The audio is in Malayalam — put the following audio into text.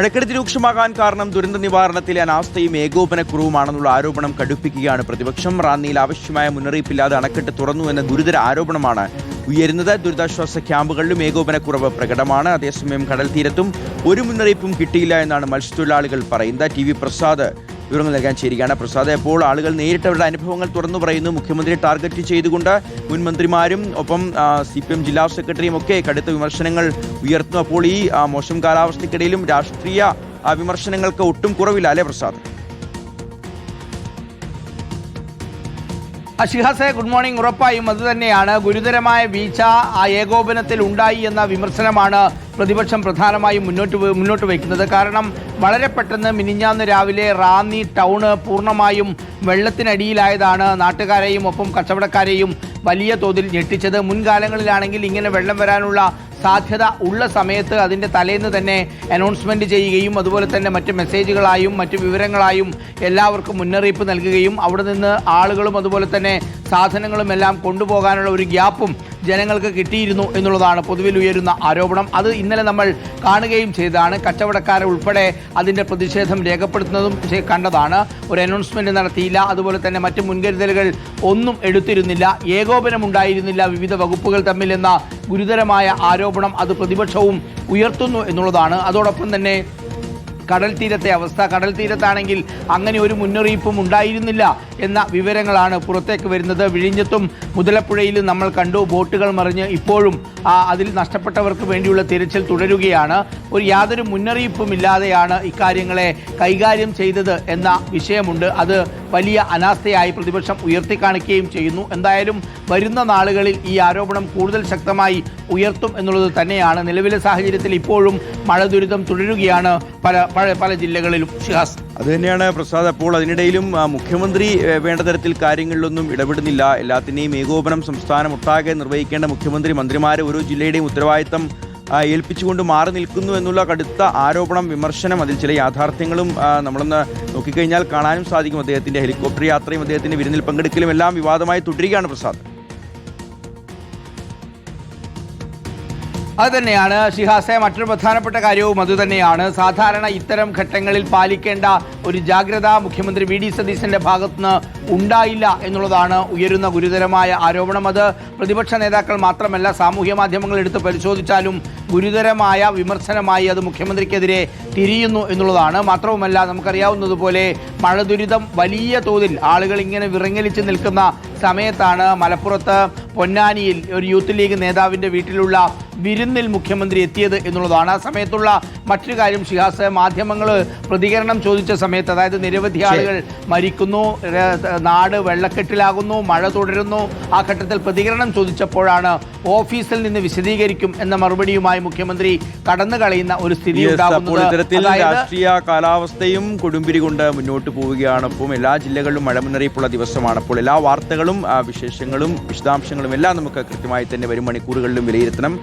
മഴക്കെടുതി രൂക്ഷമാകാൻ കാരണം ദുരന്ത നിവാരണത്തിലെ അനാസ്ഥയും ഏകോപനക്കുറവുമാണെന്നുള്ള ആരോപണം കടുപ്പിക്കുകയാണ് പ്രതിപക്ഷം. റാന്നിയിൽ ആവശ്യമായ മുന്നറിയിപ്പില്ലാതെ അണക്കെട്ട് തുറന്നു എന്ന ഗുരുതര ആരോപണമാണ് ഉയരുന്നത്. ദുരിതാശ്വാസ ക്യാമ്പുകളിലും ഏകോപനക്കുറവ് പ്രകടമാണ്. അതേസമയം കടൽ തീരത്തും ഒരു മുന്നറിയിപ്പും കിട്ടിയില്ല എന്നാണ് മത്സ്യത്തൊഴിലാളികൾ പറയുന്നത്. ടി വി പ്രസാദ് വിവരങ്ങൾ നൽകാൻ ചേരുകയാണ്. പ്രസാദ്, ഇപ്പോൾ ആളുകൾ നേരിട്ട് അവരുടെ അനുഭവങ്ങൾ തുറന്നു പറയുന്നു. മുഖ്യമന്ത്രിയെ ടാർഗറ്റ് ചെയ്തുകൊണ്ട് മുൻ മന്ത്രിമാരും ഒപ്പം CPM ജില്ലാ സെക്രട്ടറിയും ഒക്കെ കടുത്ത വിമർശനങ്ങൾ ഉയർത്തുന്നു. അപ്പോൾ ഈ മോശം കാലാവസ്ഥയ്ക്കിടയിലും രാഷ്ട്രീയ വിമർശനങ്ങൾക്ക് ഒട്ടും കുറവില്ല അല്ലേ പ്രസാദ്? ഷിഹാസെ, good morning. ഉറപ്പായും അതുതന്നെയാണ്. ഗുരുതരമായ വീഴ്ച ആ ഏകോപനത്തിൽ ഉണ്ടായി എന്ന വിമർശനമാണ് പ്രതിപക്ഷം പ്രധാനമായും മുന്നോട്ട് വയ്ക്കുന്നത്. കാരണം വളരെ പെട്ടെന്ന് മിനിഞ്ഞാന്ന് രാവിലെ റാന്നി ടൗണ് പൂർണ്ണമായും വെള്ളത്തിനടിയിലായതാണ് നാട്ടുകാരെയും ഒപ്പം കച്ചവടക്കാരെയും വലിയ തോതിൽ ഞെട്ടിച്ചത്. മുൻകാലങ്ങളിലാണെങ്കിൽ ഇങ്ങനെ വെള്ളം വരാനുള്ള സാധ്യത ഉള്ള സമയത്ത് അതിൻ്റെ തലേന്ന് തന്നെ അനൗൺസ്മെൻറ്റ് ചെയ്യുകയും അതുപോലെ തന്നെ മറ്റ് മെസ്സേജുകളായും മറ്റ് വിവരങ്ങളായും എല്ലാവർക്കും മുന്നറിയിപ്പ് നൽകുകയും അവിടെ നിന്ന് ആളുകളും അതുപോലെ തന്നെ സാധനങ്ങളും എല്ലാം കൊണ്ടുപോകാനുള്ള ഒരു ഗ്യാപ്പും ജനങ്ങൾക്ക് കിട്ടിയിരുന്നു എന്നുള്ളതാണ് പൊതുവിൽ ഉയരുന്ന ആരോപണം. അത് ഇന്നലെ നമ്മൾ കാണുകയും ചെയ്തതാണ്. കച്ചവടക്കാരെ ഉൾപ്പെടെ അതിൻ്റെ പ്രതിഷേധം രേഖപ്പെടുത്തുന്നതും കണ്ടതാണ്. ഒരു അനൗൺസ്മെൻറ്റ് നടത്തിയില്ല, അതുപോലെ തന്നെ മറ്റ് മുൻകരുതലുകൾ ഒന്നും എടുത്തിരുന്നില്ല, ഏകോപനമുണ്ടായിരുന്നില്ല വിവിധ വകുപ്പുകൾ തമ്മിൽ എന്ന ഗുരുതരമായ ആരോപണം അത് പ്രതിപക്ഷവും ഉയർത്തുന്നു എന്നുള്ളതാണ്. അതോടൊപ്പം തന്നെ കടൽ തീരത്തെ അവസ്ഥ, കടൽ തീരത്താണെങ്കിൽ അങ്ങനെ ഒരു മുന്നറിയിപ്പും ഉണ്ടായിരുന്നില്ല എന്ന വിവരങ്ങളാണ് പുറത്തേക്ക് വരുന്നത്. വിഴിഞ്ഞത്തും മുതലപ്പുഴയിലും നമ്മൾ കണ്ടു ബോട്ടുകൾ മറിഞ്ഞ് ഇപ്പോഴും അതിൽ നഷ്ടപ്പെട്ടവർക്ക് വേണ്ടിയുള്ള തിരച്ചിൽ തുടരുകയാണ്. യാതൊരു മുന്നറിയിപ്പും ഇല്ലാതെയാണ് ഇക്കാര്യങ്ങളെ കൈകാര്യം ചെയ്തത് എന്ന വിഷയമുണ്ട്. അത് വലിയ അനാസ്ഥയായി പ്രതിപക്ഷം ഉയർത്തിക്കാണിക്കുകയും ചെയ്യുന്നു. എന്തായാലും വരുന്ന നാളുകളിൽ ഈ ആരോപണം കൂടുതൽ ശക്തമായി ഉയർത്തും എന്നുള്ളത് തന്നെയാണ്. നിലവിലെ സാഹചര്യത്തിൽ ഇപ്പോഴും മഴ ദുരിതം തുടരുകയാണ് പല ജില്ലകളിലും. ഷിഹാസ്, അത് തന്നെയാണ് പ്രസാദ്. അപ്പോൾ അതിനിടയിലും മുഖ്യമന്ത്രി വേണ്ട തരത്തിൽ കാര്യങ്ങളിലൊന്നും ഇടപെടുന്നില്ല. എല്ലാത്തിനെയും ഏകോപനം സംസ്ഥാനം ഒട്ടാകെ നിർവഹിക്കേണ്ട മുഖ്യമന്ത്രി മന്ത്രിമാരെ ഓരോ ജില്ലയുടെയും ഉത്തരവാദിത്തം ഏൽപ്പിച്ചുകൊണ്ട് മാറി നിൽക്കുന്നു എന്നുള്ള കടുത്ത ആരോപണം, വിമർശനം, അതിൽ ചില യാഥാർത്ഥ്യങ്ങളും നമ്മളൊന്ന് നോക്കിക്കഴിഞ്ഞാൽ കാണാനും സാധിക്കും. അദ്ദേഹത്തിൻ്റെ ഹെലികോപ്റ്റർ യാത്രയും അദ്ദേഹത്തിൻ്റെ വിരുന്നിൽ പങ്കെടുക്കലും എല്ലാം വിവാദമായി തുടരുകയാണ് പ്രസാദ്. അതുതന്നെയാണ് ഷിഹാസെ. മറ്റൊരു പ്രധാനപ്പെട്ട കാര്യവും അതുതന്നെയാണ്. സാധാരണ ഇത്തരം ഘട്ടങ്ങളിൽ പാലിക്കേണ്ട ഒരു ജാഗ്രത മുഖ്യമന്ത്രി VD സതീശന്റെ ഭാഗത്തുനിന്ന് ഉണ്ടായില്ല എന്നുള്ളതാണ് ഉയരുന്ന ഗുരുതരമായ ആരോപണം. അത് പ്രതിപക്ഷ നേതാക്കൾ മാത്രമല്ല, സാമൂഹ്യ മാധ്യമങ്ങൾ എടുത്ത് പരിശോധിച്ചാലും ഗുരുതരമായ വിമർശനമായി അത് മുഖ്യമന്ത്രിക്കെതിരെ തിരിയുന്നു എന്നുള്ളതാണ്. മാത്രവുമല്ല, നമുക്കറിയാവുന്നതുപോലെ മഴ ദുരിതം വലിയ തോതിൽ ആളുകൾ ഇങ്ങനെ വിറങ്ങലിച്ച് നിൽക്കുന്ന സമയത്താണ് മലപ്പുറത്ത് പൊന്നാനിയിൽ ഒരു യൂത്ത് ലീഗ് നേതാവിൻ്റെ വീട്ടിലുള്ള വിരുന്നിൽ മുഖ്യമന്ത്രി എത്തിയത് എന്നുള്ളതാണ്. ആ സമയത്തുള്ള മറ്റൊരു കാര്യം ഷിഹാസ്, മാധ്യമങ്ങൾ പ്രതികരണം ചോദിച്ച സമയത്ത്, അതായത് നിരവധി ആളുകൾ മരിക്കുന്നു, നാട് വെള്ളക്കെട്ടിലാകുന്നു, മഴ തുടരുന്നു, ആ ഘട്ടത്തിൽ പ്രതികരണം ചോദിച്ചപ്പോഴാണ് ഓഫീസിൽ നിന്ന് വിശദീകരിക്കും എന്ന മറുപടിയുമായി മുഖ്യമന്ത്രി കടന്നു കളയുന്ന ഒരു സ്ഥിതി ഉണ്ടാകുന്നത്. ഇത്തരത്തിൽ രാഷ്ട്രീയ കാലാവസ്ഥയും കൊടുമ്പിരി കൊണ്ട് മുന്നോട്ട് പോവുകയാണ്. അപ്പം എല്ലാ ജില്ലകളിലും മഴ മുന്നറിയിപ്പുള്ള ദിവസമാണ്. അപ്പോൾ എല്ലാ വാർത്തകളും വിശേഷങ്ങളും വിശദാംശങ്ങളും എല്ലാം നമുക്ക് കൃത്യമായി തന്നെ വരും മണിക്കൂറുകളിലും വിലയിരുത്തണം.